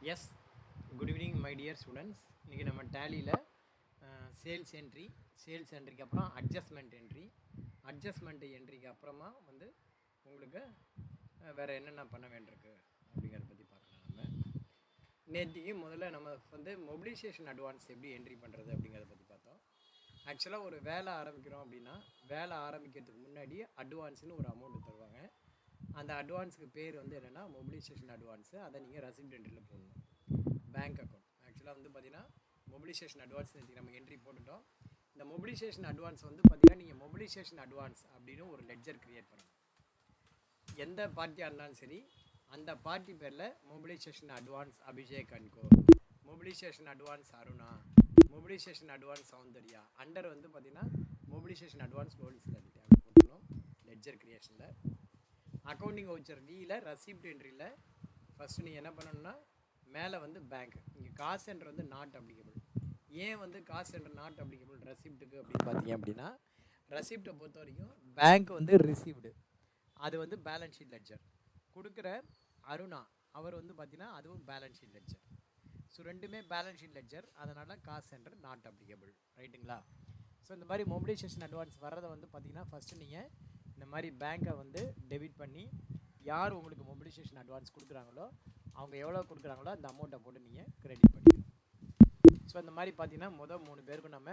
S, good evening my dear students. இன்றைக்கி நம்ம டேலியில் sales என்ட்ரிக்கு அப்புறம் அட்ஜஸ்ட்மெண்ட் என்ட்ரிக்கு அப்புறமா வந்து உங்களுக்கு வேறு என்னென்ன பண்ண வேண்டியிருக்கு அப்படிங்கிறத பற்றி பார்க்கலாம். நம்ம நேற்றுக்கு முதல்ல நம்ம வந்து மொபிலைசேஷன் அட்வான்ஸ் எப்படி என்ட்ரி பண்ணுறது அப்படிங்கிறத பற்றி பார்த்தோம். ஆக்சுவலாக ஒரு வேலை ஆரம்பிக்கிறோம் அப்படின்னா வேலை ஆரம்பிக்கிறதுக்கு முன்னாடி அட்வான்ஸ்னு ஒரு அமௌண்ட்டு தருவாங்க. அந்த அட்வான்ஸுக்கு பேர் வந்து என்னென்னா மொபிலைசேஷன் அட்வான்ஸு. அதை நீங்கள் ரெசிப்ட் என்ட்ரியில் போடணும். பேங்க் அக்கௌண்ட் ஆக்சுவலாக வந்து பார்த்தீங்கன்னா மொபிலைசேஷன் அட்வான்ஸ் நம்ம என்ட்ரி போட்டுட்டோம். இந்த மொபிலைசேஷன் அட்வான்ஸ் வந்து பார்த்தீங்கன்னா நீங்கள் மொபிலைசேஷன் அட்வான்ஸ் அப்படின்னு ஒரு லெட்ஜர் க்ரியேட் பண்ணணும். எந்த பார்ட்டியாக இருந்தாலும் சரி அந்த பார்ட்டி பேரில் mobilisation advance Abhishek and co, mobilisation advance Aruna, mobilisation advance Soundarya, under வந்து பார்த்தீங்கன்னா மொபிலைசேஷன் அட்வான்ஸ் நோட்டீஸில் போட்டுக்கணும். லெட்ஜர் க்ரியேஷனில் அக்கௌண்டிங் வவுச்சர் வியில் ரெசிப்ட் என்ட்ரியில் ஃபஸ்ட்டு நீங்கள் என்ன பண்ணணும்னா மேலே வந்து பேங்க், இங்கே காசு சென்டர் வந்து நாட் அப்ளிகபிள். ஏன் வந்து காசு சென்டர் நாட் அப்ளிகபிள் ரெசிப்ட்டுக்கு அப்படின்னு பார்த்தீங்க அப்படின்னா, ரெசிப்டை பொறுத்த வரைக்கும் பேங்க் வந்து ரிசீவ்டு, அது வந்து பேலன்ஸ் ஷீட் லெட்ஜர். கொடுக்குற அருணா அவர் வந்து பார்த்தீங்கன்னா அதுவும் பேலன்ஸ் ஷீட் லெட்ஜர். ஸோ ரெண்டுமே பேலன்ஸ் ஷீட் லெட்ஜர், அதனால் காசு சென்டர் நாட் அப்ளிகபிள். ரைட்டுங்களா? ஸோ இந்த மாதிரி மொபிலைசேஷன் அட்வான்ஸ் வர்றதை வந்து பார்த்தீங்கன்னா ஃபஸ்ட்டு நீங்கள் இந்த மாதிரி பேங்க்கை வந்து டெபிட் பண்ணி யார் உங்களுக்கு மொபிலைசேஷன் அட்வான்ஸ் கொடுக்குறாங்களோ அவங்க எவ்வளோ கொடுக்குறாங்களோ அந்த அமௌண்ட்டை போட்டு நீங்கள் கிரெடிட் பண்ணிக்கணும். ஸோ இந்த மாதிரி பார்த்தீங்கன்னா மொதல் 3 பேருக்கும் நம்ம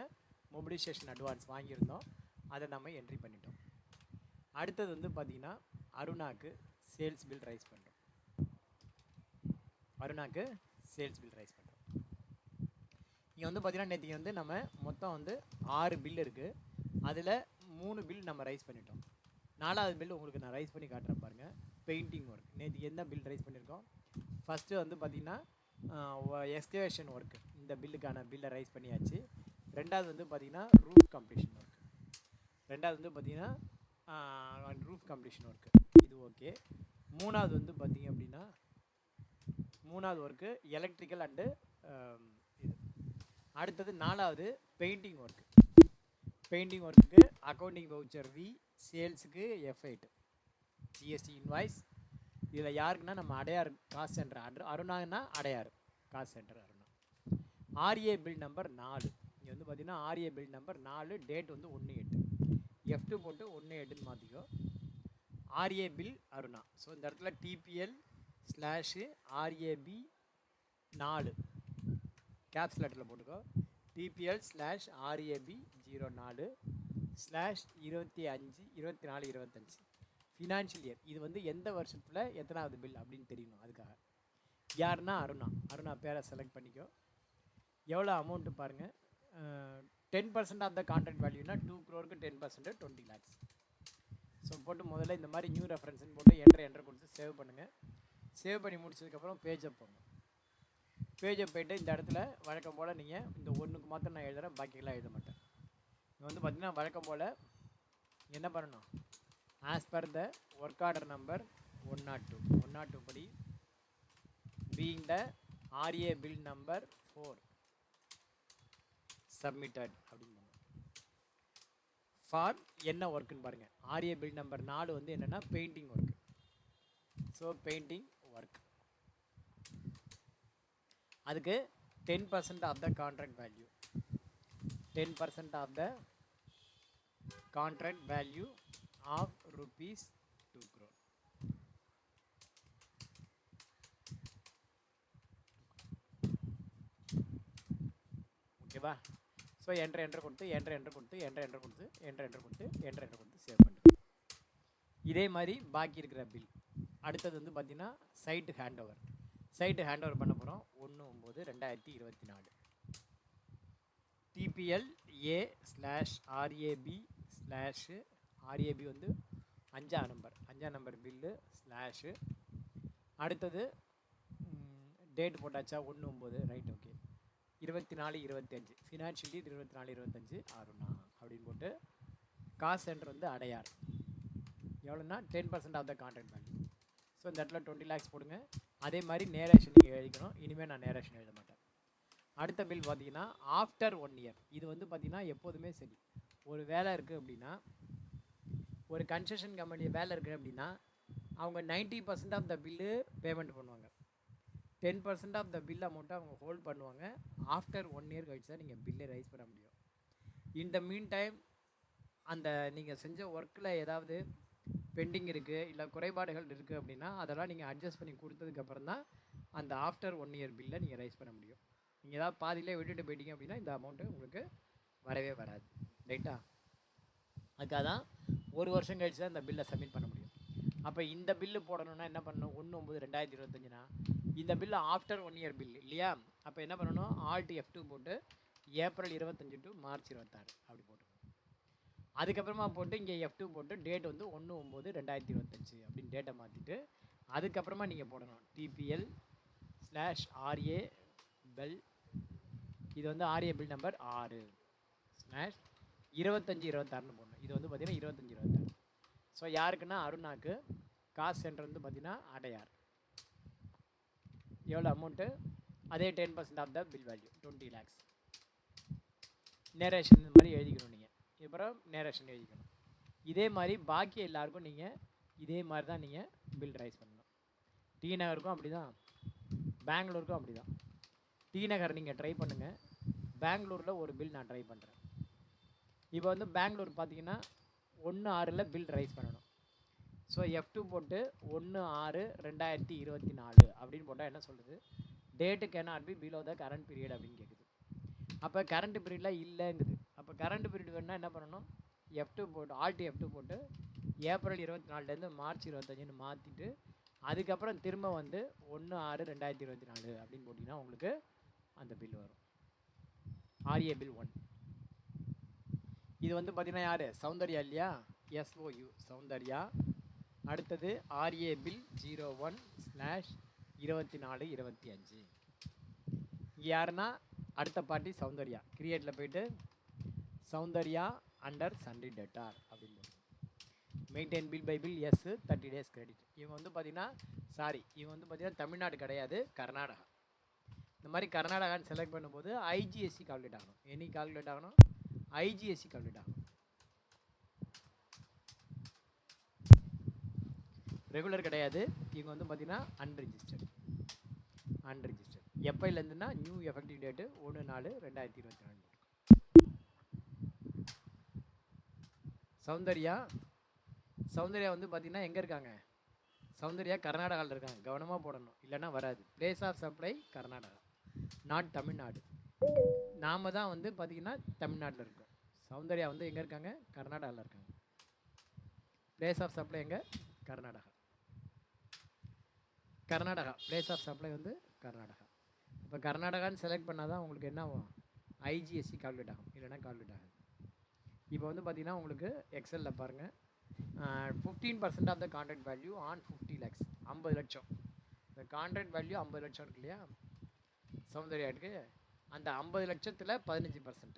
மொபிலைசேஷன் அட்வான்ஸ் வாங்கியிருந்தோம், அதை நம்ம என்ட்ரி பண்ணிட்டோம். அடுத்தது வந்து பார்த்தீங்கன்னா அருணாக்கு சேல்ஸ் பில் ரைஸ் பண்ணுறோம். இங்கே வந்து பார்த்தீங்கன்னா நேற்றுக்கு வந்து நம்ம மொத்தம் வந்து 6 பில் இருக்குது. அதில் 3 பில் நம்ம ரைஸ் பண்ணிட்டோம். 4வது பில் உங்களுக்கு நான் ரைஸ் பண்ணி காட்டுறேன் பாருங்கள். பெயிண்டிங் ஒர்க் நேற்றுக்கு என்ன பில் ரைஸ் பண்ணியிருக்கோம்? ஃபஸ்ட்டு வந்து பார்த்திங்கன்னா எக்ஸ்கவேஷன் ஒர்க்கு, இந்த பில்லுக்கான பில்லை ரைஸ் பண்ணியாச்சு. ரெண்டாவது வந்து பார்த்திங்கன்னா ரூஃப் கம்ப்ளீஷன் ஒர்க்கு, இது ஓகே. மூணாவது வந்து பார்த்திங்க அப்படின்னா மூணாவது ஒர்க்கு எலக்ட்ரிக்கல் அண்டு இது. அடுத்தது 4வது பெயிண்டிங் ஒர்க்குக்கு அக்கௌண்டிங் வவுச்சர் வி, சேல்ஸுக்கு F8, ஜிஎஸ்டி இன்வாய்ஸ். இதில் யாருக்குன்னா நம்ம அடையார் காசு சென்டர் அருணான்னா Adyar cost centre Aruna. RA bill number 4, இங்கே வந்து பார்த்தீங்கன்னா ஆர்ஏ பில் நம்பர் 4, டேட் வந்து 1/8, F2 போட்டு 1/8ன்னு மாற்றிக்கோ. RA bill Aruna. ஸோ இந்த இடத்துல TPL/RAB 4 கேப்ஸ் லெட்டரில் போட்டுக்கோ. TPL/RAB 04/25/24/25 financial year. இது வந்து எந்த வருஷத்தில் எத்தனாவது பில் அப்படின்னு தெரியணும். அதுக்காக யாருன்னா அருணா பேரை செலக்ட் பண்ணிக்கோ. எவ்வளோ அமௌண்ட்டு பாருங்கள், 10% ஆஃப் த கான்ட்ராக்ட் வேல்யூனா 2 crore 10% 20 lakhs. ஸோ போட்டு முதல்ல இந்த மாதிரி நியூ ரெஃபரன்ஸ்னு போட்டு என்ட்ரு கொடுத்து சேவ் பண்ணுங்கள். சேவ் பண்ணி முடிச்சதுக்கப்புறம் பேஜை போங்க. பேஜை போய்ட்டு இந்த இடத்துல வழக்கம் போல் நீங்கள் இந்த ஒன்றுக்கு மாத்திரம் நான் எழுதுகிறேன், பாக்கியெல்லாம் எழுத மாட்டேன். இங்கே வந்து பார்த்திங்கன்னா வழக்கம் போல் என்ன பண்ணணும், as per the work order number 102 படி being the RA bill number 4 submitted அப்படின்னு ஃபார் என்ன ஒர்க்குன்னு பாருங்கள். RA bill number 4 வந்து என்னென்னா painting work. So painting work அதுக்கு 10% of the contract value, 10% of the contract value of rupees 2 crore. ஓகேவா? So entry கொடுத்து சேவ் பண்ணுறேன். இதே மாதிரி பாக்கி இருக்கிற பில். அடுத்தது வந்து பார்த்திங்கன்னா சைட்டு ஹேண்ட் ஓவர் பண்ண போகிறோம். 1/9/2024 TPL/A/RAB வந்து 5ஆம் நம்பர் பில்லு ஸ்லாஷு. அடுத்தது டேட் போட்டாச்சா 1/9, right, okay. 24/25 financial year 24/25 Aruna அப்படின்னு போட்டு காசு சென்டர் வந்து அடையார். எவ்வளோன்னா 10% of the contract value. So இந்த இடத்துல 20 lakhs போடுங்க. அதே மாதிரி நேரேஷன் நீங்கள் எழுதிக்கணும். இனிமேல் நான் நேரேஷன் எழுத மாட்டேன். அடுத்த பில் பார்த்தீங்கன்னா ஆஃப்டர் 1 year. இது வந்து பார்த்திங்கன்னா எப்போதுமே சரி, ஒரு வேலை இருக்குது அப்படின்னா, ஒரு கன்ஸ்ட்ரக்ஷன் கம்பெனி வேலை இருக்குது அப்படின்னா அவங்க 90% ஆஃப் த பில்லு பேமெண்ட் பண்ணுவாங்க. 10% ஆஃப் த பில் அமௌண்ட்டை அவங்க ஹோல்ட் பண்ணுவாங்க. ஆஃப்டர் 1 இயர் கழிச்சு தான் நீங்கள் பில்லை ரைஸ் பண்ண முடியும். இந்த மீன் டைம் அந்த நீங்கள் செஞ்ச ஒர்க்கில் ஏதாவது பெண்டிங் இருக்குது இல்லை குறைபாடுகள் இருக்குது அப்படின்னா அதெல்லாம் நீங்கள் அட்ஜஸ்ட் பண்ணி கொடுத்ததுக்கப்புறம் தான் அந்த ஆஃப்டர் 1 இயர் பில்லை நீங்கள் ரைஸ் பண்ண முடியும். நீங்கள் ஏதாவது பாதியிலே விட்டுட்டு போயிட்டீங்க அப்படின்னா இந்த அமௌண்ட்டு உங்களுக்கு வரவே வராது. ரைட்டா? அதுக்காக தான் 1 வருஷம் கழிச்சு தான் இந்த பில்லை சப்மிட் பண்ண முடியும். அப்போ இந்த பில்லு போடணுன்னா என்ன பண்ணணும்? 1/9/2025னா இந்த பில்லு ஆஃப்டர் 1 இயர் பில் இல்லையா? அப்போ என்ன பண்ணணும்? Alt F2 போட்டு ஏப்ரல் 25 டு மார்ச் 26 அப்படி போட்டுக்கணும். அதுக்கப்புறமா போட்டு இங்கே F2 போட்டு டேட் வந்து 1/9/2025 அப்படின்னு டேட்டை மாற்றிட்டு அதுக்கப்புறமா நீங்கள் போடணும் TPL/RA பெல். இது வந்து RA பில் நம்பர் 6/25/26ன்னு போடணும். இது வந்து பார்த்தீங்கன்னா 25/26. ஸோ யாருக்குன்னா அருணாக்கு. காசு சென்டர் வந்து பார்த்தீங்கன்னா அடையார். எவ்வளோ அமௌண்ட்டு? அதே 10% of the bill value 20 lakhs. Narration இந்த மாதிரி எழுதிக்கணும். நீங்கள் அப்புறம் நேரேஷன் எழுதிக்கணும். இதே மாதிரி பாக்கி எல்லாருக்கும் நீங்கள் இதே மாதிரி தான் நீங்கள் பில் ரைஸ் பண்ணணும். டி நகருக்கும் அப்படி தான், பெங்களூருக்கும் அப்படி தான். டி நகர் நீங்கள் ட்ரை பண்ணுங்கள். பெங்களூரில் ஒரு பில் நான் ட்ரை பண்ணுறேன். இப்போ வந்து பெங்களூர் பார்த்தீங்கன்னா 1/6 பில் ரைஸ் பண்ணணும். ஸோ F2 போட்டு 1/6/2024 அப்படின்னு போட்டால் என்ன சொல்லுது? Date cannot be below the current period அப்படின்னு கேட்குது. அப்போ கரண்ட் பீரியடில் இல்லைங்குது. அப்போ கரண்ட் பீரியட் வேணுன்னா என்ன பண்ணணும்? F2 போட்டு Alt F2 போட்டு ஏப்ரல் 24லேருந்து மார்ச் 25ன்னு மாற்றிட்டு அதுக்கப்புறம் திரும்ப வந்து 1/6/2024 அப்படின்னு போட்டிங்கன்னா உங்களுக்கு அந்த பில் வரும். RA bill 1. இது வந்து பார்த்தீங்கன்னா யார்? சௌந்தர்யா இல்லையா? SOU சௌந்தர்யா. அடுத்தது RA பில் 01/24/25. இங்கே யாருன்னா அடுத்த பார்ட்டி சௌந்தர்யா. கிரியேட்டில் போயிட்டு சௌந்தர்யா அண்டர் சண்டே டேட்டார் அப்படின்னு maintain bill by bill 30 days credit. இவங்க வந்து பார்த்தீங்கன்னா இவங்க வந்து பார்த்தீங்கன்னா தமிழ்நாடு கிடையாது, கர்நாடகா. இந்த மாதிரி கர்நாடகான்னு செலக்ட் பண்ணும்போது IGST கால்குலேட் ஆகணும். எனி கால்குலேட் ஆகணும், IGST கால்குலேட் ஆகணும். ரெகுலர் கிடையாது. இவங்க வந்து பார்த்தீங்கன்னா அன்ரிஜிஸ்டர்ட். எப்போலேருந்துன்னா நியூ எஃபெக்டிவ் டேட்டு 1/4/2024. சௌந்தர்யா வந்து பார்த்தீங்கன்னா எங்கே இருக்காங்க? சௌந்தர்யா கர்நாடகாவில் இருக்காங்க. கவனமாக போடணும், இல்லைன்னா வராது. Place of supply Karnataka, not Tamil Nadu. நாம் தான் வந்து பார்த்தீங்கன்னா தமிழ்நாட்டில் இருக்கோம். சௌந்தர்யா வந்து எங்கே இருக்காங்க? கர்நாடகாவில் இருக்காங்க. பிளேஸ் ஆஃப் சப்ளை எங்கே? கர்நாடகா. பிளேஸ் ஆஃப் சப்ளை வந்து கர்நாடகா. இப்போ கர்நாடகான்னு செலக்ட் பண்ணால் தான் உங்களுக்கு என்ன ஆகும்? IGST கால்குலேட் ஆகும், இல்லைன்னா கால்குலேட் ஆகும். இப்போ வந்து பார்த்தீங்கன்னா உங்களுக்கு எக்ஸலில் பாருங்கள். 15% of the contract value on 50 lakhs. 50 லட்சம். இந்த கான்ட்ராக்ட் வேல்யூ 50 லட்சம் இருக்கு இல்லையா சௌந்தர்யாவுக்கு? அந்த 50 லட்சத்தில் 15%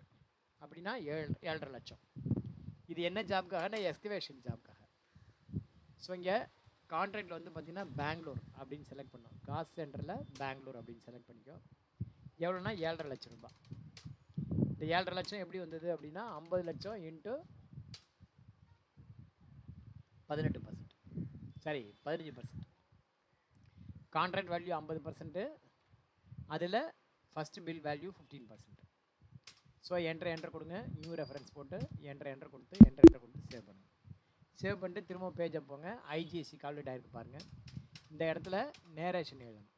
அப்படின்னா 7.5 லட்சம். இது என்ன ஜாப்க்காகனா எஸ்கவேஷன் ஜாப்க்காக. ஸோ இங்கே கான்ட்ராக்டில் வந்து பார்த்தீங்கன்னா பெங்களூர் அப்படின்னு செலக்ட் பண்ணோம். காசு சென்டரில் பெங்களூர் அப்படின்னு செலக்ட் பண்ணிக்கோ. எவ்வளோனா 7.5 லட்சம் ரூபாய். இந்த 7.5 லட்சம் எப்படி வந்தது அப்படின்னா 50 லட்சம் இன்ட்டு 18%. சரி, 15%. கான்ட்ராக்ட் வேல்யூ 50%, அதில் first bill value 15%. So entry கொடுங்க. நியூ ரெஃபரன்ஸ் போட்டு என்ட்ரு கொடுத்து சேவ் பண்ணுங்கள். சேவ் பண்ணிட்டு திரும்ப பேஜை போங்க. IGST கால்குலேட் ஆகிருக்கு பாருங்கள். இந்த இடத்துல நேரேஷன் எழுதணும்.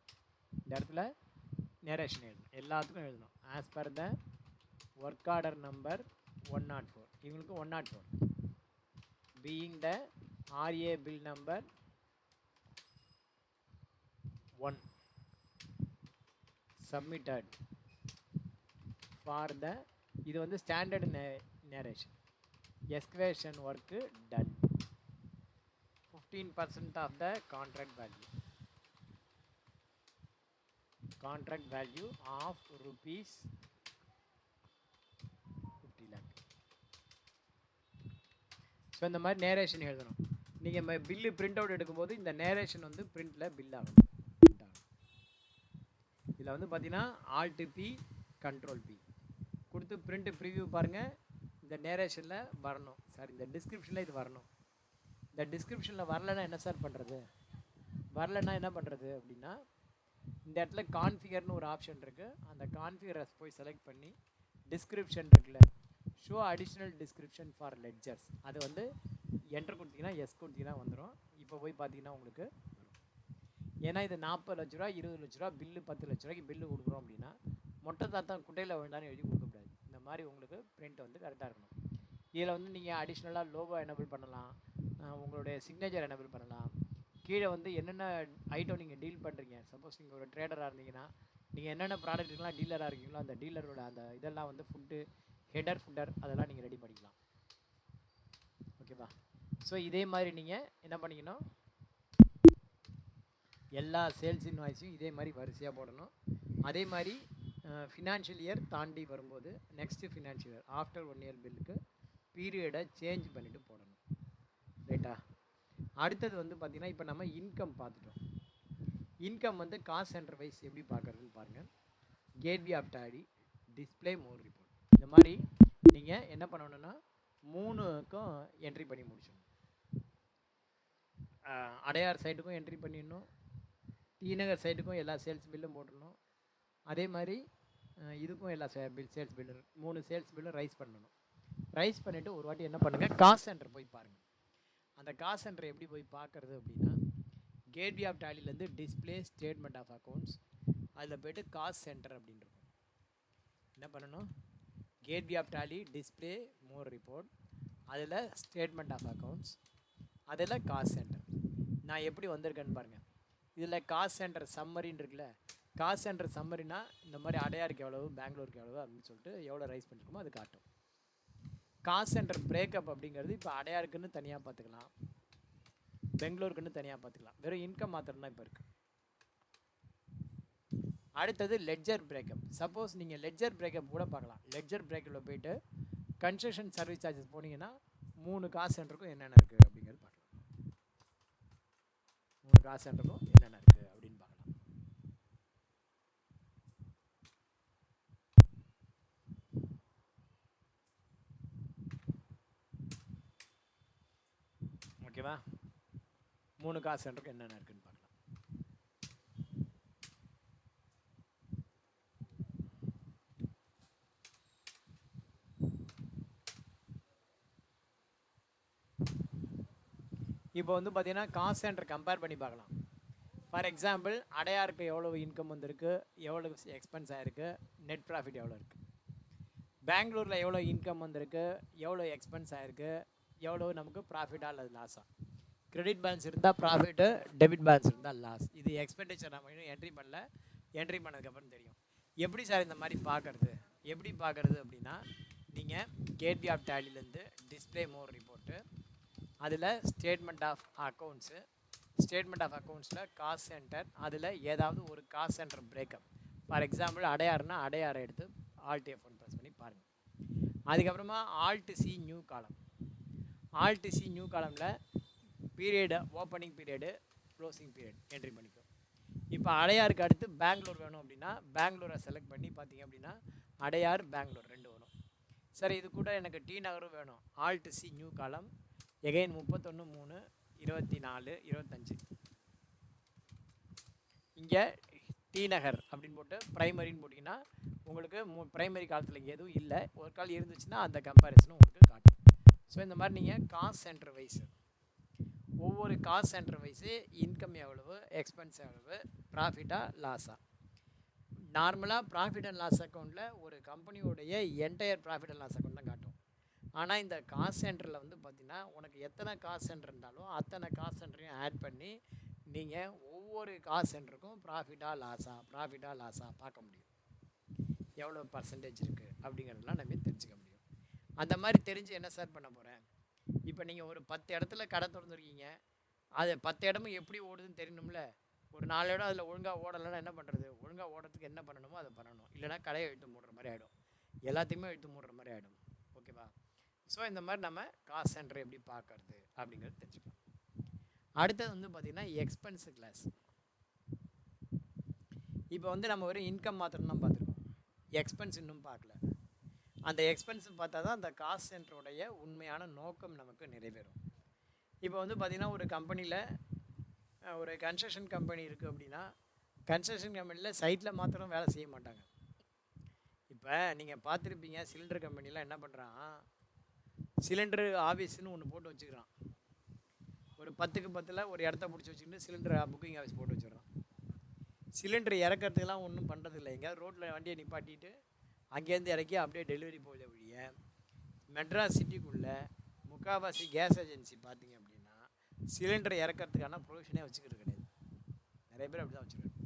எல்லாத்துக்கும் எழுதணும். As per the work order number 104. இவங்களுக்கு 104 being the RA bill number 1 submitted for the இது வந்து standard narration. Excavation work done. 15% of the contract value of rupees 50 lakh. So இந்த மாதிரி நேரேஷன் எழுதணும். நீங்கள் பில்லு பிரிண்ட் அவுட் எடுக்கும்போது இந்த narration வந்து பிரிண்டில் பில் ஆகணும். இதில் வந்து பார்த்தீங்கன்னா Alt P Ctrl P கொடுத்து பிரிண்ட்டு ப்ரிவ்யூ பாருங்கள். இந்த நேரேஷனில் வரணும் சார், இந்த டிஸ்கிரிப்ஷனில் இது வரணும். இந்த டிஸ்கிரிப்ஷனில் வரலைன்னா என்ன சார் பண்ணுறது? வரலைன்னா என்ன பண்ணுறது அப்படின்னா இந்த இடத்துல கான்ஃபிகர்னு ஒரு ஆப்ஷன் இருக்குது. அந்த கான்ஃபிகரை போய் செலக்ட் பண்ணி டிஸ்கிரிப்ஷன் இருக்குல்ல, show additional description for ledgers, அது வந்து என்ட்ரு கொடுத்தீங்கன்னா எஸ் கொடுத்தீங்கன்னா வந்துடும். இப்போ போய் பார்த்தீங்கன்னா உங்களுக்கு ஏன்னா இது 40 லட்ச ரூபா 20 லட்ச ரூபா பில்லு 10 லட்ச ரூபாய்க்கு பில்லு கொடுக்குறோம் அப்படின்னா மொட்டை தாத்தான் குட்டையில் வேண்டான்னு எழுதி கொடுக்கக்கூடாது. இந்த மாதிரி உங்களுக்கு பிரிண்ட் வந்து கரெக்டாக இருக்கணும். இதில் வந்து நீங்கள் அடிஷ்னலாக லோகோ எனபிள் பண்ணலாம், உங்களுடைய சிக்னேச்சர் எனபிள் பண்ணலாம். கீழே வந்து என்னென்ன ஐட்டம் நீங்கள் டீல் பண்ணுறீங்க, சப்போஸ் நீங்கள் ஒரு ட்ரேடராக இருந்தீங்கன்னா நீங்கள் என்னென்ன ப்ராடக்ட்டுக்கெலாம் டீலராக இருக்கீங்களோ அந்த டீலரோட அந்த இதெல்லாம் வந்து ஃபுட்டு ஃபுட்டர் அதெல்லாம் நீங்கள் ரெடி பண்ணிக்கலாம். ஓகேவா? ஸோ இதே மாதிரி நீங்கள் என்ன பண்ணிக்கணும், எல்லா சேல்ஸ் இன்வாய்ஸையும் இதே மாதிரி வரிசையாக போடணும். அதே மாதிரி ஃபினான்ஷியல் இயர் தாண்டி வரும்போது next financial year after 1 year பில்லுக்கு பீரியடை சேஞ்ச் பண்ணிவிட்டு போடணும். ரைட்டா? அடுத்தது வந்து பார்த்திங்கன்னா இப்போ நம்ம இன்கம் பார்த்துட்டோம். இன்கம் வந்து காஸ்ட் சென்டர் வைஸ் எப்படி பார்க்குறதுன்னு பாருங்கள். Gateway of tally, display, more report, இந்த மாதிரி நீங்கள் என்ன பண்ணணுன்னா 3க்கும் என்ட்ரி பண்ணி முடிச்சிடணும். அடையார் சைட்டுக்கும் என்ட்ரி பண்ணிடணும், டிநகர் சைட்டுக்கும் எல்லா சேல்ஸ் பில்லும் போட்டுடணும். அதே மாதிரி இதுக்கும் எல்லா சேல்ஸ் பில்லு 3 சேல்ஸ் பில்லும் ரைஸ் பண்ணணும். ரைஸ் பண்ணிவிட்டு ஒரு வாட்டி என்ன பண்ணுங்கள், காஸ்ட் சென்டர் போய் பாருங்கள். அந்த காஸ்ட் சென்டர் எப்படி போய் பார்க்குறது அப்படின்னா கேட்வே ஆஃப் டேலிலேருந்து டிஸ்பிளே ஸ்டேட்மெண்ட் ஆஃப் அக்கௌண்ட்ஸ், அதில் போய்ட்டு காஸ்ட் சென்டர் அப்படின்னு இருக்கும். என்ன பண்ணணும், gateway of tally, display, more report, அதில் ஸ்டேட்மெண்ட் ஆஃப் அக்கௌண்ட்ஸ், அதில் காஸ்ட் சென்டர். நான் எப்படி வந்திருக்கேன்னு பாருங்கள். இதில் காஸ்ட் சென்டர் சம்மரின்னு இருக்குல்ல, காஸ்ட் சென்டர் சம்மரினா இந்த மாதிரி அடையாருக்கு எவ்வளவு, பெங்களூருக்கு எவ்வளவு அப்படின்னு சொல்லிட்டு எவ்வளோ ரைஸ் பண்ணிருக்கோமோ அது காட்டும். காஸ்ட் சென்டர் பிரேக்கப் அப்படிங்கிறது இப்போ அடையாருக்குன்னு தனியாக பார்த்துக்கலாம், பெங்களூருக்குன்னு தனியாக பார்த்துக்கலாம். வெறும் இன்கம் மாத்திரம் தான் இப்போ இருக்குது. அடுத்தது லெட்ஜர் பிரேக்கப். சப்போஸ் நீங்கள் லெட்ஜர் பிரேக்கப் கூட பார்க்கலாம். லெட்ஜர் பிரேக்கப்பில் போயிட்டு கன்ஸ்ட்ரக்ஷன் சர்வீஸ் சார்ஜஸ் போனீங்கன்னா 3 காஸ்ட் சென்டருக்கும் என்னென்ன இருக்குது அப்படிங்கிறது பார்க்கலாம். 3 காஸ்ட் சென்டருக்கும் என்னென்ன இருக்குது அப்படின்னு பார்க்கலாம். ஓகேவா? 3 காஸ்ட் சென்டருக்கு என்னென்ன இருக்குன்னு பார்க்கலாம். இப்போ வந்து பார்த்தீங்கன்னா காஸ்ட் சென்டர் கம்பேர் பண்ணி பார்க்கலாம். ஃபார் எக்ஸாம்பிள் அடையாருக்கு எவ்வளோ இன்கம் வந்திருக்கு, எவ்வளோ எக்ஸ்பென்ஸ் ஆகிருக்கு, நெட் ப்ராஃபிட் எவ்வளோ இருக்குது. பெங்களூரில் எவ்வளோ இன்கம் வந்திருக்கு, எவ்வளோ எக்ஸ்பென்ஸ் ஆகிருக்கு, எவ்வளோ நமக்கு ப்ராஃபிட்டாக அல்லது லாஸாக. கிரெடிட் பேலன்ஸ் இருந்தால் ப்ராஃபிட்டு, டெபிட் பேலன்ஸ் இருந்தால் லாஸ். இது எக்ஸ்பெண்டிச்சர் நம்ம இன்னும் என்ட்ரி பண்ணல, என்ட்ரி பண்ணதுக்கப்புறம் தெரியும். எப்படி சார் இந்த மாதிரி பார்க்குறது, எப்படி பார்க்குறது அப்படின்னா நீங்கள் கேட்வே ஆஃப் டேலிலேருந்து டிஸ்பிளே மோர் ரிப்போர்ட்டு, அதில் statement of accounts, statement of அக்கௌண்ட்ஸில் காஸ்ட் சென்டர், அதில் ஏதாவது ஒரு cost centre breakup. For example அடையாறுனா அடையாரை எடுத்து ஆல்ட் F1 ப்ரெஸ் பண்ணி பாருங்கள். அதுக்கப்புறமா alt c new column, alt c new காலமில் period, opening period, closing period entry பண்ணிக்கும். இப்போ அடையாருக்கு அடுத்து பெங்களூர் வேணும் அப்படின்னா பெங்களூரை செலக்ட் பண்ணி பார்த்தீங்க அப்படின்னா அடையார், பெங்களூர் 2 வரும். சரி, இது கூட எனக்கு டி நகரும் வேணும். ஆல்ட் சி நியூ காலம், எகைன் 31, 3, 24, 25. இங்கே டி நகர் அப்படின்னு போட்டு ப்ரைமரின்னு போட்டிங்கன்னா உங்களுக்கு ப்ரைமரி காலத்தில் இங்கே எதுவும் இல்லை, ஒரு கால் இருந்துச்சுன்னா அந்த கம்பேரிசனும் உங்களுக்கு காட்டும். ஸோ இந்த மாதிரி நீங்கள் காஸ்ட் சென்டர் வைஸு ஒவ்வொரு காஸ்ட் சென்டர் வைஸு இன்கம் எவ்வளவு, எக்ஸ்பென்ஸ் எவ்வளவு, ப்ராஃபிட்டாக லாஸாக. நார்மலாக ப்ராஃபிட் அண்ட் லாஸ் அக்கௌண்ட்டில் ஒரு கம்பெனியோடைய entire profit and loss account தான் காட்டும். ஆனால் இந்த காஸ்ட் சென்டரில் வந்து பார்த்திங்கன்னா உனக்கு எத்தனை காஸ்ட் சென்டர் இருந்தாலும் அத்தனை காஸ்ட் சென்டரையும் ஆட் பண்ணி நீங்கள் ஒவ்வொரு காஸ்ட் சென்டருக்கும் ப்ராஃபிட்டாக லாஸாக பார்க்க முடியும். எவ்வளோ பர்சன்டேஜ் இருக்குது அப்படிங்கிறதுலாம் நம்ம தெரிஞ்சுக்க முடியும். அந்த மாதிரி தெரிஞ்சு என்ன சார் பண்ண போகிறேன், இப்போ நீங்கள் ஒரு 10 இடத்துல கடை திறந்துருக்கீங்க, அது 10 இடமும் எப்படி ஓடுதுன்னு தெரியணும்ல. ஒரு 4 இடம் அதில் ஒழுங்காக ஓடலைன்னா என்ன பண்ணுறது, ஒழுங்காக ஓடுறதுக்கு என்ன பண்ணணுமோ அதை பண்ணணும். இல்லைனா கடையை இழுத்து மூடுற மாதிரி ஆகிடும், எல்லாத்தையுமே இழுத்து மூடுற மாதிரி ஆகிடும். ஓகேவா? ஸோ இந்த மாதிரி நம்ம காஸ்ட் சென்டர் எப்படி பார்க்கறது அப்படிங்கிறது தெரிஞ்சுக்கலாம். அடுத்தது வந்து பார்த்திங்கன்னா எக்ஸ்பென்ஸ் கிளாஸ். இப்போ வந்து நம்ம ஒரு இன்கம் மாத்திரம் தான் பார்த்துருக்கோம், எக்ஸ்பென்ஸ் இன்னும் பார்க்கல. அந்த எக்ஸ்பென்ஸ் பார்த்தா தான் அந்த காஸ்ட் சென்டருடைய உண்மையான நோக்கம் நமக்கு நிறைவேறும். இப்போ வந்து பார்த்திங்கன்னா ஒரு கம்பெனியில் ஒரு கன்ஸ்ட்ரக்ஷன் கம்பெனி இருக்குது அப்படின்னா கன்ஸ்ட்ரக்ஷன் கம்பெனியில் சைட்டில் மாத்திரம் வேலை செய்ய மாட்டாங்க. இப்போ நீங்கள் பார்த்துருப்பீங்க, சிலிண்டர் கம்பெனிலாம் என்ன பண்ணுறான், சிலிண்டரு ஆஃபீஸ்னு ஒன்று போட்டு வச்சுக்கிறான். ஒரு 10க்கு 10ல் ஒரு இடத்த பிடிச்சி வச்சுக்கிட்டு சிலிண்டர் புக்கிங் ஆஃபீஸ் போட்டு வச்சுக்கிறான். சிலிண்டர் இறக்கிறதுக்கெலாம் ஒன்றும் பண்ணுறதில்ல. எங்கேயாவது ரோட்டில் வண்டியை நிப்பாட்டிட்டு அங்கேருந்து இறக்கி அப்படியே டெலிவரி போகல ஒழிய, மெட்ராஸ் சிட்டிக்குள்ளே முக்கால்வாசி கேஸ் ஏஜென்சி பார்த்தீங்க அப்படின்னா சிலிண்டரை இறக்கிறதுக்கான ப்ரொவிஷனே வச்சுக்கிறது கிடையாது. நிறைய பேர் அப்படி தான் வச்சுருக்காங்க.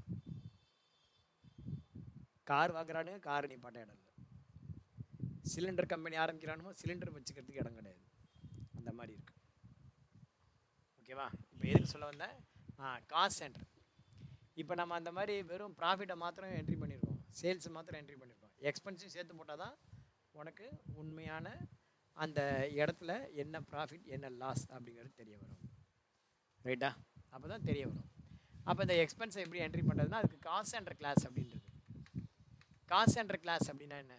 கார் வாங்குறானுங்க, கார் நிப்பாட்ட இடம் இல்லை. சிலிண்டர் கம்பெனி ஆரம்பிக்கிறானுமோ சிலிண்டர் வச்சுக்கிறதுக்கு இடம் கிடையாது. அந்த மாதிரி இருக்குது. ஓகேவா? இப்போ எதுக்கு சொல்ல வந்தேன், காஸ்ட் சென்டர். இப்போ நம்ம அந்த மாதிரி வெறும் ப்ராஃபிட்டை மாத்திரம் என்ட்ரி பண்ணியிருக்கோம், சேல்ஸ் மாத்திரம் என்ட்ரி பண்ணியிருக்கோம். எக்ஸ்பென்ஸையும் சேர்த்து போட்டால் தான் உனக்கு உண்மையான அந்த இடத்துல என்ன ப்ராஃபிட் என்ன லாஸ் அப்படிங்கிறது தெரிய வரும். ரைட்டா? அப்போ தான் தெரிய வரும். அப்போ இந்த எக்ஸ்பென்ஸை எப்படி என்ட்ரி பண்ணுறதுன்னா அதுக்கு காஸ்ட் சென்டர் கிளாஸ் அப்படின்றது. காஸ்ட் சென்டர் கிளாஸ் அப்படின்னா என்ன,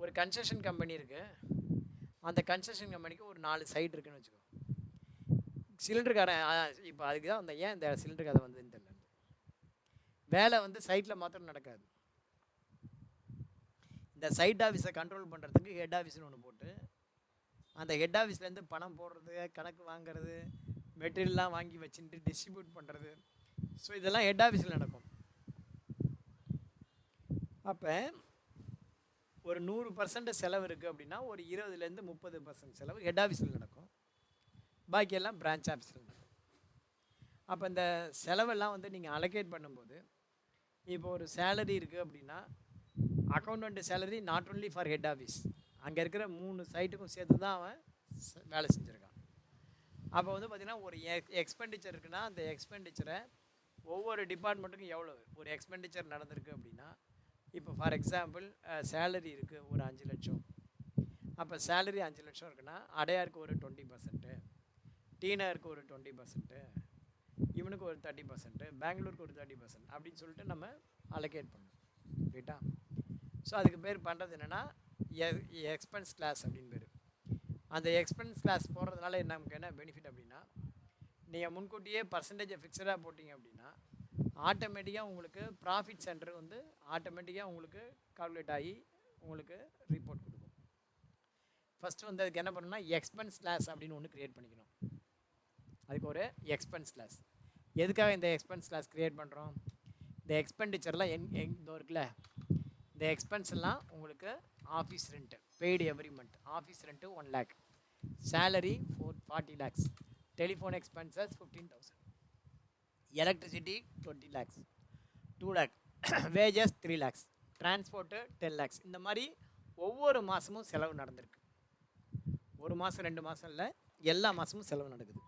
ஒரு கன்ஸ்ட்ரக்ஷன் கம்பெனி இருக்குது, அந்த கன்ஸ்ட்ரக்ஷன் கம்பெனிக்கு ஒரு 4 சைட் இருக்குதுன்னு வச்சுக்கோ. சிலிண்டருக்காரன் இப்போ அதுக்கு தான் அந்த ஏன் இந்த சிலிண்டர் கதை வந்ததுன்னு தெரியல. வேலை வந்து சைட்டில் மாத்திரம் நடக்காது. இந்த சைட் ஆஃபீஸை கண்ட்ரோல் பண்ணுறதுக்கு ஹெட் ஆஃபீஸ்னு ஒன்று போட்டு அந்த ஹெட் ஆஃபீஸ்லேருந்து பணம் போடுறது, கணக்கு வாங்கிறது, மெட்டீரியல்லாம் வாங்கி வச்சுட்டு டிஸ்ட்ரிபியூட் பண்ணுறது, ஸோ இதெல்லாம் ஹெட் ஆஃபீஸில் நடக்கும். அப்போ ஒரு 100% செலவு இருக்குது அப்படின்னா ஒரு 20லேருந்து 30% செலவு ஹெட் ஆஃபீஸில் நடக்கும், பாக்கியெல்லாம் பிரான்ச் ஆஃபீஸில் நடக்கும். அப்போ இந்த செலவெல்லாம் வந்து நீங்கள் அலோகேட் பண்ணும்போது, இப்போ ஒரு சேலரி இருக்குது அப்படின்னா accountant salary not only for head office, அங்கே இருக்கிற 3 சைட்டுக்கும் சேர்த்து தான் அவன் வேலை செஞ்சுருக்கான். அப்போ வந்து பார்த்திங்கன்னா ஒரு எக்ஸ்பெண்டிச்சர் இருக்குன்னா அந்த எக்ஸ்பெண்டிச்சரை ஒவ்வொரு டிபார்ட்மெண்ட்டுக்கும் எவ்வளோ ஒரு எக்ஸ்பெண்டிச்சர் நடந்திருக்கு அப்படின்னா, இப்போ ஃபார் எக்ஸாம்பிள் சேலரி இருக்குது ஒரு 5 லட்சம். அப்போ சேலரி 5 லட்சம் இருக்குன்னா அடையாருக்கு ஒரு 20%, டீனருக்கு ஒரு 20%, இவனுக்கு ஒரு 30%, பெங்களூருக்கு ஒரு 30% அப்படின்னு சொல்லிட்டு நம்ம அலோகேட் பண்ணணும். ரைட்டா? ஸோ அதுக்கு பேர் பண்ணுறது என்னென்னா எக்ஸ்பென்ஸ் கிளாஸ் அப்படின்னு பேர். அந்த எக்ஸ்பென்ஸ் கிளாஸ் போடுறதுனால நமக்கு என்ன பெனிஃபிட் அப்படின்னா, நீங்கள் முன்கூட்டியே பர்சன்டேஜை ஃபிக்ஸடாக போட்டிங்க அப்படின்னா ஆட்டோமேட்டிக்காக உங்களுக்கு ப்ராஃபிட் சென்டர் வந்து ஆட்டோமேட்டிக்காக உங்களுக்கு கால்குலேட் ஆகி உங்களுக்கு ரிப்போர்ட் கொடுக்கும். ஃபஸ்ட்டு வந்து அதுக்கு என்ன பண்ணணும்னா எக்ஸ்பென்ஸ் கிளாஸ் அப்படின்னு ஒன்று க்ரியேட் பண்ணிக்கணும். அதுக்கு ஒரு எக்ஸ்பென்ஸ் கிளாஸ். எதுக்காக இந்த எக்ஸ்பென்ஸ் கிளாஸ் க்ரியேட் பண்ணுறோம், இந்த எக்ஸ்பெண்டிச்சர்லாம் இதோ இருக்குல்ல, இந்த எக்ஸ்பென்ஸ் எல்லாம் உங்களுக்கு office rent paid every month, office rent 1 lakh, salary 40 lakhs, telephone expenses 15,000, electricity 20 lakhs, 2 lakh, wages 3 lakhs, transport 10 lakhs. இந்த மாதிரி ஒவ்வொரு மாதமும் செலவு நடந்திருக்கு. ஒரு மாதம் 2 மாதம் இல்லை, எல்லா மாதமும் செலவு நடக்குது.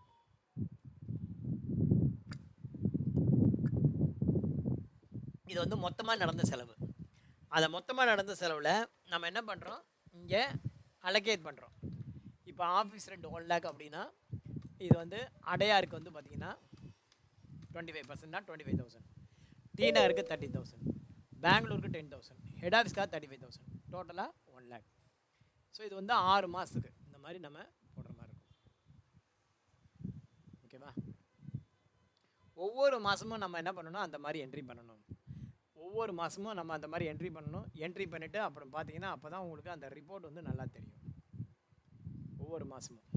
இது வந்து மொத்தமாக நடந்த செலவு. அதை மொத்தமாக நடந்த செலவில் நம்ம என்ன பண்ணுறோம், இங்கே அலோகேட் பண்ணுறோம். இப்போ ஆஃபீஸ் ரெண்ட் 1 lakh அப்படின்னா இது வந்து அடையாருக்கு வந்து பார்த்திங்கன்னா 25%னா 25,000, டீனருக்கு 30,000, பெங்களூருக்கு 10,000, ஹெட் ஆஃபீஸ்க்காக 35,000, டோட்டலாக 1 lakh. ஸோ இது வந்து 6 மாதத்துக்கு இந்த மாதிரி நம்ம போடுற மாதிரி இருக்கும். ஓகேவா? ஒவ்வொரு மாதமும் நம்ம என்ன பண்ணணும், அந்த மாதிரி என்ட்ரி பண்ணணும். ஒவ்வொரு மாதமும் நம்ம அந்த மாதிரி என்ட்ரி பண்ணணும். என்ட்ரி பண்ணிவிட்டு அப்புறம் பார்த்தீங்கன்னா அப்போ தான் உங்களுக்கு அந்த ரிப்போர்ட் வந்து நல்லா தெரியும். ஒவ்வொரு மாதமும்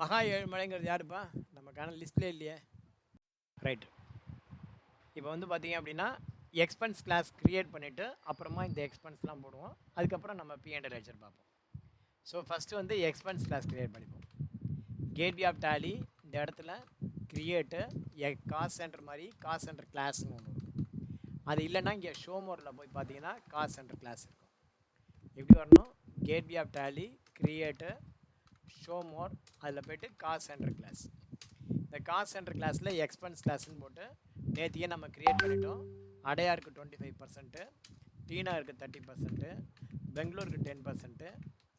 மகா ஏழுமலைங்கிறது யாருப்பா, நமக்கான லிஸ்ட்லேயே இல்லையே. ரைட்டு. இப்போ வந்து பார்த்தீங்க அப்படின்னா எக்ஸ்பென்ஸ் கிளாஸ் க்ரியேட் பண்ணிவிட்டு அப்புறமா இந்த எக்ஸ்பென்ஸ்லாம் போடுவோம். அதுக்கப்புறம் நம்ம P&L லெட்ஜர் பார்ப்போம். ஸோ ஃபஸ்ட்டு வந்து எக்ஸ்பென்ஸ் கிளாஸ் க்ரியேட் பண்ணிப்போம். கேட்வே ஆஃப் டேலி இந்த இடத்துல க்ரியேட்டு காஸ்ட் சென்டர் மாதிரி காஸ்ட் சென்டர் கிளாஸ்னு ஒன்று இருக்கும். அது இல்லைன்னா இங்கே ஷோமோரில் போய் பார்த்தீங்கன்னா காஸ்ட் சென்டர் கிளாஸ் இருக்கும். எப்படி வரணும், கேட்வே ஆஃப் டேலி க்ரியேட்டு ஷோமோர், அதில் போய்ட்டு காஸ்ட் சென்டர் கிளாஸ். இந்த காஸ்ட் சென்டர் கிளாஸில் எக்ஸ்பென்ஸ் கிளாஸ்ன்னு போட்டு நேற்றுக்கே நம்ம க்ரியேட் பண்ணிட்டோம். அடையாருக்கு 25%, டீனாருக்கு 30%, பெங்களூருக்கு 10%,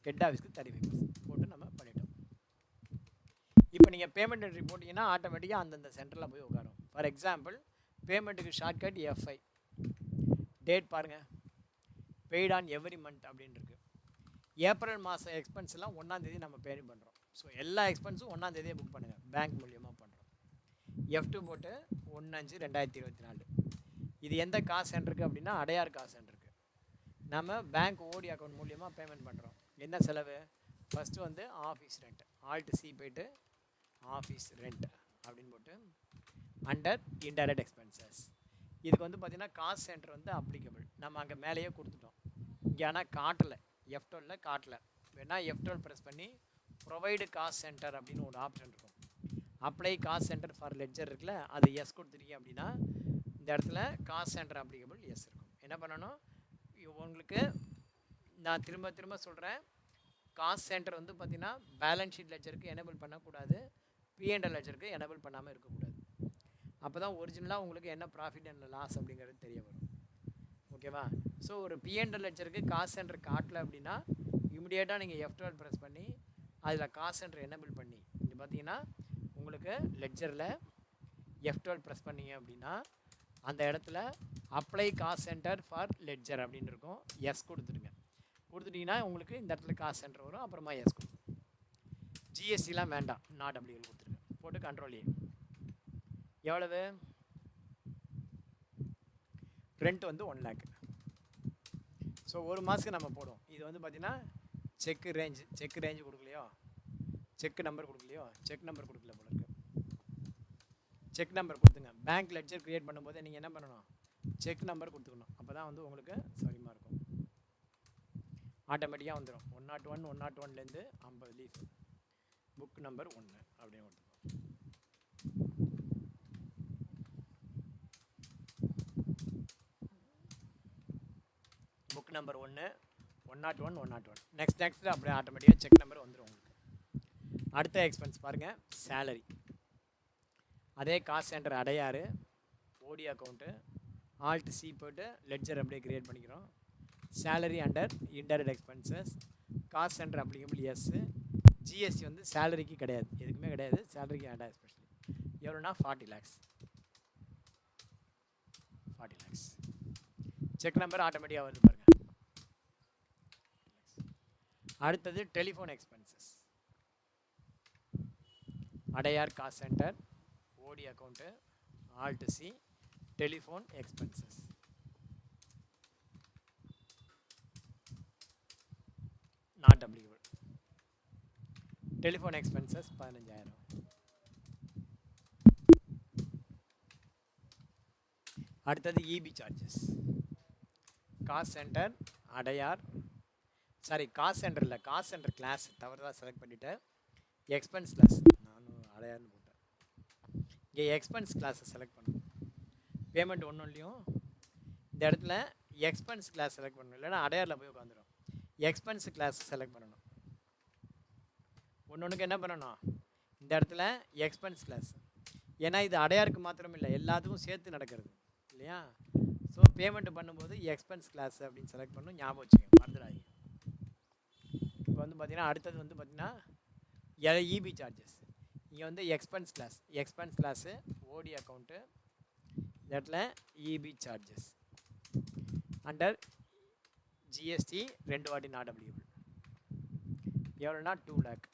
ஹெட் ஆஃபீஸ்க்கு 35% போட்டு நம்ம பண்ணிட்டோம். இப்போ நீங்கள் பேமெண்ட் என்ட்ரி போட்டிங்கன்னா ஆட்டோமேட்டிக்காக அந்தந்த சென்டரில் போய் உட்காரும். ஃபார் எக்ஸாம்பிள் பேமெண்ட்டுக்கு ஷார்ட்கட் F5, டேட் பாருங்கள், பெய்ட் ஆன் எவ்ரி மந்த் அப்படின்னு இருக்குது. ஏப்ரல் மாதம் எக்ஸ்பென்ஸ்லாம் 1ஆம் தேதி நம்ம பே பண்ணுறோம். ஸோ எல்லா எக்ஸ்பென்ஸும் 1ஆம் தேதியே புக் பண்ணுங்கள், பேங்க் மூலியமாக பண்ணுறோம். F2 போட்டு 1/5/2024. இது எந்த காசு சென்டருக்கு அப்படின்னா அடையார் காசு சென்டருக்கு. நம்ம பேங்க் ஓடி அக்கௌண்ட் மூலியமாக பேமெண்ட் பண்ணுறோம். என்ன செலவு? ஃபஸ்ட்டு வந்து ஆஃபீஸ் ரெண்ட், ஆல்ட் சி போய்ட்டு ஆஃபீஸ் ரெண்ட் அப்படின்னு போட்டு அண்டர் இன்டைரக்ட் எக்ஸ்பென்சஸ். இதுக்கு வந்து பார்த்திங்கன்னா காசு சென்டர் வந்து அப்ளிகபிள். நம்ம அங்கே மேலேயே கொடுத்துட்டோம். இங்கே ஆனால் காட்டலை, F12 காட்டலை. வேணால் F12 ப்ரெஸ் பண்ணி ப்ரொவைடு காசு சென்டர் அப்படின்னு ஒரு ஆப்ஷன் இருக்கும். அப்ளை காசு சென்டர் ஃபார் லெட்ஜர் இருக்குல்ல, அது எஸ் கொடுத்துட்டீங்க அப்படின்னா இந்த இடத்துல காசு சென்டர் அப்ளிகபிள் எஸ் இருக்கும். என்ன பண்ணணும்? உங்களுக்கு நான் திரும்ப சொல்கிறேன், காசு சென்டர் வந்து பார்த்திங்கன்னா பேலன்ஸ் ஷீட் லெட்ஜருக்கு எனேபிள் பண்ணக்கூடாது, P&L லெட்ஜருக்கு எனேபிள் பண்ணாமல் இருக்கக்கூடாது. அப்போ தான் ஒரிஜினலாக உங்களுக்கு என்ன ப்ராஃபிட் என்ன லாஸ் அப்படிங்கிறது தெரிய வரும். ஓகேவா? ஸோ ஒரு P&L லெட்ஜருக்கு காசு சென்டர் காட்டலை அப்படின்னா இமிடியேட்டாக நீங்கள் F12 ப்ரெஸ் பண்ணி அதில் காசு சென்டர் எனேபிள் பண்ணி இங்கே பார்த்தீங்கன்னா உங்களுக்கு லெட்ஜரில் F12 ப்ரெஸ் பண்ணிங்க அப்படின்னா அந்த இடத்துல அப்ளை காசு சென்டர் ஃபார் லெட்ஜர் அப்படின்னு இருக்கும். எஸ் கொடுத்துட்டிங்கன்னா உங்களுக்கு இந்த இடத்துல காசு சென்டர் வரும். அப்புறமா எஸ் கொடுத்துருங்க. ஜிஎஸ்டிலாம் வேண்டாம், நாட் அப்ளிகபிள் கொடுத்துருங்க. போட்டு கண்ட்ரோல் ஏ. எவ்வளவு? ரெண்ட் வந்து 1 lakh. ஸோ ஒரு மாதத்துக்கு நம்ம போடுவோம். இது வந்து பார்த்திங்கன்னா செக் ரேஞ்சு கொடுக்கலையோ, செக் நம்பர் கொடுக்கலையோ, செக் நம்பர் கொடுக்கல போல இருக்கு. செக் நம்பர் கொடுத்துங்க. பேங்க் லெட்ஜர் க்ரியேட் பண்ணும்போது நீங்கள் என்ன பண்ணணும்? செக் நம்பர் கொடுத்துக்கணும். அப்போ தான் வந்து உங்களுக்கு சௌரியமாக இருக்கும். ஆட்டோமேட்டிக்காக வந்துடும். 101 101லேருந்து 50 லீஃப் புக் நம்பர் 1 அப்படின்னு கொடுத்துக்கணும். Book number 1 101 101. நெக்ஸ்ட் அப்படியே ஆட்டோமேட்டிக்காக செக் நம்பர் வந்துடும் உங்களுக்கு. அடுத்த எக்ஸ்பென்ஸ் பாருங்கள், சேலரி. அதே காசு சென்டர் அடையாறு ஓடி அக்கௌண்ட்டு ஆல்ட் சி போய்ட்டு லெட்ஜர் அப்படியே க்ரியேட் பண்ணிக்கிறோம். சேலரி அண்டர் இன்டைரக்ட் எக்ஸ்பென்சஸ், காசு சென்டர் அப்ளிகபிள் எஸ். ஜிஎஸ்டி வந்து சேலரிக்கு கிடையாது, எதுக்குமே கிடையாது, சேலரிக்கு வேண்டாம். எஸ்பெஷலி எவ்வளோனா 40 lakhs. செக் நம்பர் ஆட்டோமேட்டிக்காக வருது பாருங்கள். அடுத்தது telephone expenses. Adyar cost centre ஓடி account alt C telephone expenses. Not applicable. Telephone expenses 15,000. அடுத்தது இபி சார்ஜஸ். காசு சென்டர் அடையார், சாரி காசு சென்டர் இல்லை, காசு சென்டர் கிளாஸ் தவறுதான் செலக்ட் பண்ணிவிட்டு எக்ஸ்பென்ஸ் கிளாஸ் நானும் அடையார்னு போட்டேன். இங்கே எக்ஸ்பென்ஸ் கிளாஸை செலக்ட் பண்ணணும். பேமெண்ட் ஒன்றுலையும் இந்த இடத்துல எக்ஸ்பென்ஸ் கிளாஸ் செலக்ட் பண்ணணும், இல்லைன்னா அடையாரில் போய் உட்காந்துடும். எக்ஸ்பென்ஸ் கிளாஸ் செலக்ட் பண்ணணும். ஒன்றுக்கு என்ன பண்ணணும்? இந்த இடத்துல எக்ஸ்பென்ஸ் கிளாஸ். ஏன்னா இது அடையாருக்கு மாத்திரம் இல்லை, எல்லாத்துக்கும் சேர்த்து நடக்கிறது இல்லையா? ஸோ பேமெண்ட் பண்ணும்போது எக்ஸ்பென்ஸ் கிளாஸ் அப்படின்னு செலக்ட் பண்ணணும். ஞாபகம் வச்சுக்கோங்க, மறந்துடாதீங்க. இப்போ வந்து பார்த்திங்கன்னா அடுத்தது வந்து பார்த்திங்கன்னா இபி சார்ஜஸ். இங்கே வந்து எக்ஸ்பென்ஸ் கிளாஸு ஓடி அக்கௌண்ட்டு இந்த இடத்துல இபி சார்ஜஸ் அண்டர் ஜிஎஸ்டி 2 வாட்டி நாட் அப்ளிகபிள். எவ்வளோனா 2 lakh.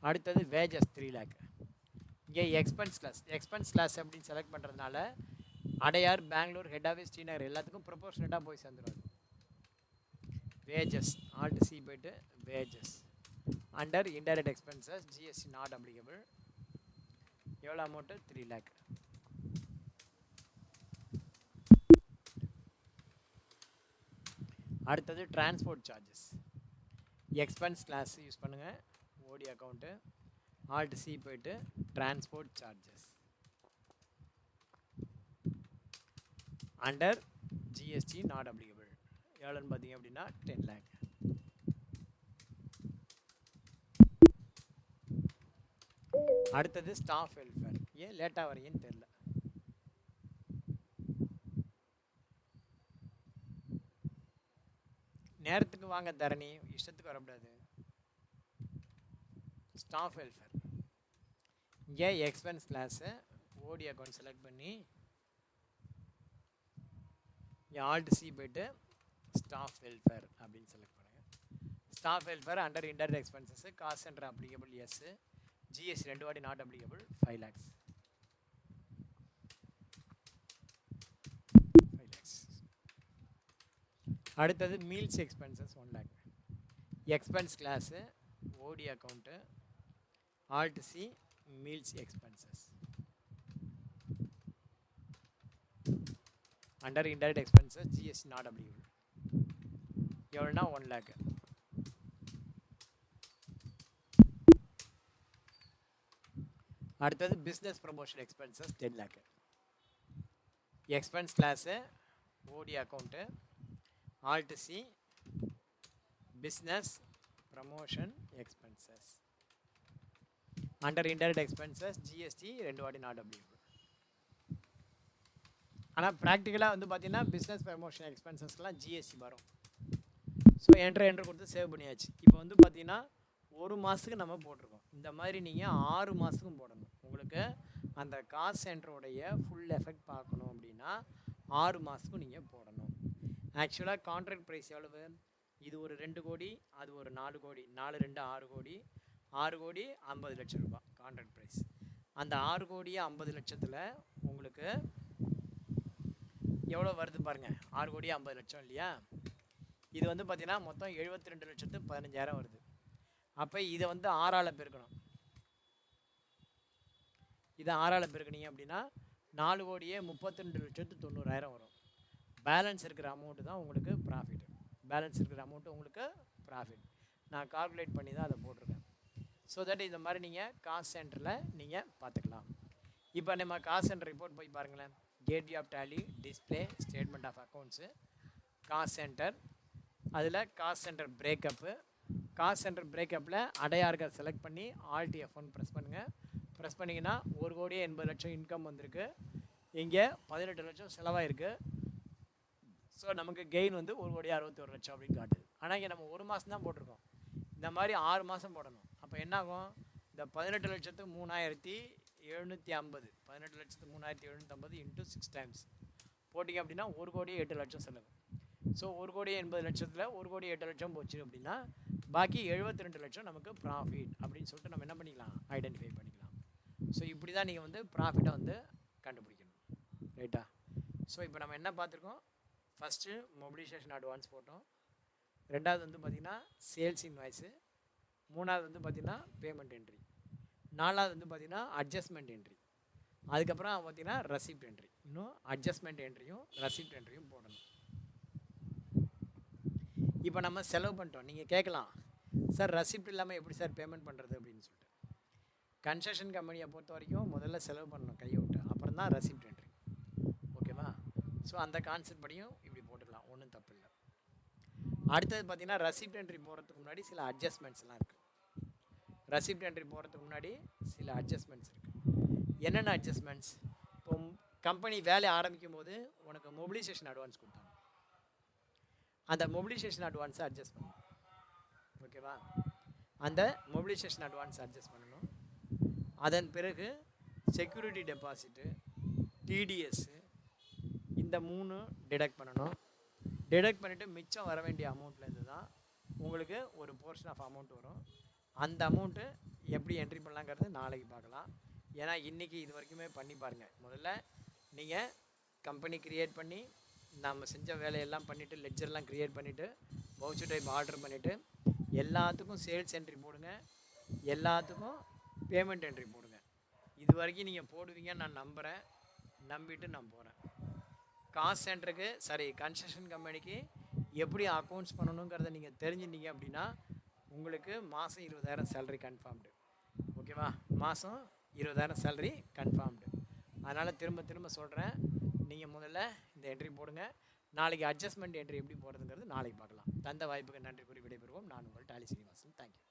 அடுத்தது வேஜஸ் 3 lakh. இங்கே எக்ஸ்பென்ஸ் கிளாஸ் அப்படின்னு செலக்ட் பண்ணுறதுனால அடையார், பெங்களூர், ஹெட் ஆஃபீஸ், ஸ்ரீநகர் எல்லாத்துக்கும் ப்ரொபோர்ஷனேட்டாக போய் சேர்ந்துடும். வேஜஸ் ஆல்ட் சி போய்ட்டு wages under indirect expenses GST not applicable. எவ்வளோ அமௌண்ட்டு? 3 lakh. அடுத்தது transport charges. Expense class use பண்ணுங்கள், ஓடி அக்கௌண்ட்டு ஆல்ட் சி போய்ட்டு transport charges under GST not applicable. எவ்வளோன்னு பார்த்தீங்க அப்படின்னா 10 lakh. அடுத்தது ஸ்டாஃப் வெல்ஃபேர். ஏன் லேட்டாக வரீங்கன்னு தெரில. நேரத்துக்கு வாங்க தரணி, இஷ்டத்துக்கு வரக்கூடாது. Staff welfare. இங்கே எக்ஸ்பென்ஸ் கிளாஸு ஓடி அக்கௌண்ட் செலக்ட் பண்ணி இங்கே ஆல்ட் சி போய்ட்டு ஸ்டாஃப் வெல்ஃபேர் அப்படின்னு செலக்ட் பண்ணுங்கள். Staff welfare under indirect expenses cost centre applicable yes, GST 2 வாட்டி நாட் அப்ளிகபிள் 5 lakhs. அடுத்தது meals expenses 1 lakh. Expense class ஓடி account alt c meals expenses under indirect expenses GST not applicable. எவ்வளோனா 1 lakh. அடுத்தது business promotion expenses 10 lakh. Expense class ஓடி account alt C business promotion expenses under indirect expenses GST 2 வாட்டி not applicable. ஆனால் ப்ராக்டிக்கலாக வந்து பார்த்தீங்கன்னா business promotion எக்ஸ்பென்சஸ்லாம் GST வரும். So entry கொடுத்து சேவ் பண்ணியாச்சு. இப்போ வந்து பார்த்தீங்கன்னா 1 மாதத்துக்கு நம்ம போட்டிருக்கோம். இந்த மாதிரி நீங்கள் 6 மாதத்துக்கும் போடணும். உங்களுக்கு அந்த காஸ்ட் சென்டருடைய ஃபுல் எஃபெக்ட் பார்க்கணும் அப்படின்னா 6 மாதத்துக்கும் நீங்கள் போடணும். ஆக்சுவலாக கான்ட்ராக்ட் ப்ரைஸ் எவ்வளவு? இது ஒரு 2 கோடி, அது ஒரு 4 கோடி, 4 2 6 கோடி, 6 கோடி 50 லட்சம் ரூபாய் கான்ட்ராக்ட் ப்ரைஸ். அந்த 6 கோடி 50 லட்சத்தில் உங்களுக்கு எவ்வளோ வருது பாருங்கள், 6 கோடி 50 லட்சம் இல்லையா? இது வந்து பார்த்தீங்கன்னா மொத்தம் 72,15,000 வருது. அப்போ இதை வந்து 6ஆல் பெருக்கணும். இதை 6ஆல் பெருக்கினீங்க அப்படின்னா 4 கோடியே 32,90,000 வரும். பேலன்ஸ் இருக்கிற அமௌண்ட்டு தான் உங்களுக்கு ப்ராஃபிட். பேலன்ஸ் இருக்கிற அமௌண்ட்டு உங்களுக்கு ப்ராஃபிட். நான் கால்குலேட் பண்ணி தான் அதை போட்டிருக்கேன். ஸோ தட் இந்த மாதிரி நீங்கள் காஸ்ட் சென்டரில் நீங்கள் பார்த்துக்கலாம். இப்போ நம்ம காஸ்ட் சென்டர் ரிப்போர்ட் போய் பாருங்களேன். Gateway of tally, display, statement of accounts, cost centre, அதில் cost centre breakup. Cost centre பிரேக்கப்பில் அடையாறுகளை செலக்ட் பண்ணி ஆல்ட் F1 ப்ரெஸ் பண்ணுங்கள். ப்ரெஸ் பண்ணிங்கன்னா 1 கோடியே 80 லட்சம் இன்கம் வந்திருக்கு. இங்கே 18 லட்சம் செலவாயிருக்கு. ஸோ நமக்கு கெயின் வந்து 1 கோடியே 61 லட்சம் அப்படின்னு காட்டுது. ஆனால் இங்கே நம்ம 1 மாதம் தான் போட்டிருக்கோம். இந்த மாதிரி 6 மாதம் போடணும். அப்போ என்னாகும்? இந்த 18 லட்சத்துக்கு 3,750, 18 லட்சத்துக்கு 3,750 இன்ட்டு 6 டைம்ஸ் போட்டிங்க அப்படின்னா 1 கோடியே 8 லட்சம் செலவு. ஸோ 1 கோடியே 80 லட்சத்தில் 1 கோடியே 8 லட்சம் போச்சு அப்படின்னா பாக்கி 72 லட்சம் நமக்கு ப்ராஃபிட் அப்படின்னு சொல்லிட்டு நம்ம என்ன பண்ணிக்கலாம்? ஐடென்டிஃபை பண்ணிக்கலாம். ஸோ இப்படி தான் நீங்கள் வந்து ப்ராஃபிட்டை வந்து கண்டுபிடிக்கணும். ரைட்டா? ஸோ இப்போ நம்ம என்ன பார்த்துருக்கோம்? ஃபஸ்ட்டு மொபிலைசேஷன் அட்வான்ஸ் போட்டோம். 2வது வந்து பார்த்திங்கன்னா சேல்ஸ் இன்வாய்ஸு. 3வது வந்து பார்த்திங்கன்னா பேமெண்ட் என்ட்ரி. 4வது வந்து பார்த்திங்கன்னா அட்ஜஸ்ட்மெண்ட் என்ட்ரி. அதுக்கப்புறம் பார்த்திங்கன்னா ரெசிப்ட் என்ட்ரி. இன்னும் அட்ஜஸ்ட்மெண்ட் என்ட்ரியும் ரெசிப்ட் என்ட்ரியும் போடணும். இப்போ நம்ம செலவு பண்ணிட்டோம். நீங்கள் கேட்கலாம், சார் ரெசிப்ட் இல்லாமல் எப்படி சார் பேமெண்ட் பண்ணுறது அப்படின்னு சொல்லிட்டு. கன்ஸ்ட்ரக்ஷன் கம்பெனியை பொறுத்த வரைக்கும் முதல்ல செலவு பண்ணணும் கையை விட்டு, அப்புறம் தான் ரெசிப்ட் என்ட்ரி. ஓகேவா? ஸோ அந்த கான்செப்ட் படியும் இப்படி போட்டுக்கலாம், ஒன்றும் தப்பு இல்லை. அடுத்தது பார்த்திங்கன்னா ரெசிப்ட் என்ட்ரி போகிறதுக்கு முன்னாடி சில அட்ஜஸ்ட்மெண்ட்ஸ்லாம் இருக்குது. ரெசிப்ட் என்ட்ரி போகிறதுக்கு முன்னாடி சில அட்ஜஸ்ட்மெண்ட்ஸ் இருக்குது. என்னென்ன அட்ஜஸ்ட்மெண்ட்ஸ்? இப்போ கம்பெனி வேலையை ஆரம்பிக்கும் போது உனக்கு மொபிலைசேஷன் அட்வான்ஸ் கொடுத்தாங்க. அந்த மொபிலைசேஷன் அட்வான்ஸை அட்ஜஸ்ட் பண்ணணும். ஓகேவா? அந்த மொபிலைசேஷன் அட்வான்ஸ் அட்ஜஸ்ட் பண்ணணும். அதன் பிறகு செக்யூரிட்டி டெபாசிட்டு, டிடிஎஸ்ஸு, இந்த 3 டிடக்ட் பண்ணணும். டிடக்ட் பண்ணிவிட்டு மிச்சம் வர வேண்டிய அமௌண்ட்லேருந்து தான் உங்களுக்கு ஒரு போர்ஷன் ஆஃப் அமௌண்ட் வரும். அந்த அமௌண்ட்டு எப்படி என்ட்ரி பண்ணலாங்கிறது நாளைக்கு பார்க்கலாம். ஏன்னா இன்றைக்கி இது வரைக்குமே பண்ணி பாருங்கள். முதல்ல நீங்கள் கம்பெனி க்ரியேட் பண்ணி நம்ம செஞ்ச வேலையெல்லாம் பண்ணிவிட்டு லெட்ஜர்லாம் க்ரியேட் பண்ணிவிட்டு வவுச்சர் டைப் ஆர்டர் பண்ணிவிட்டு எல்லாத்துக்கும் சேல்ஸ் என்ட்ரி போடுங்க, எல்லாத்துக்கும் பேமெண்ட் என்ட்ரி போடுங்க. இது வரைக்கும் நீங்கள் போடுவீங்கன்னு நான் நம்புகிறேன். நம்பிட்டு நான் போகிறேன். காஸ்ட் சென்டருக்கு கன்ஸ்ட்ரக்ஷன் கம்பெனிக்கு எப்படி அக்கௌண்ட்ஸ் பண்ணணுங்கிறத நீங்கள் தெரிஞ்சுட்டீங்க அப்படின்னா உங்களுக்கு மாதம் 20,000 சேலரி கன்ஃபார்ம்டு. ஓகேவா? மாதம் 20,000 சேலரி கன்ஃபார்ம்டு. அதனால் திரும்ப சொல்கிறேன், நீங்கள் முதல்ல இந்த என்ட்ரி போடுங்க. நாளைக்கு அட்ஜஸ்ட்மெண்ட் என்ட்ரி எப்படி போடுறதுங்கிறது நாளைக்கு பார்க்கலாம். தந்த வாய்ப்புக்கு நன்றி கூறி விடைபெறுவோம். நான் உங்கள் டாலி சீனிவாசன். தேங்க்யூ.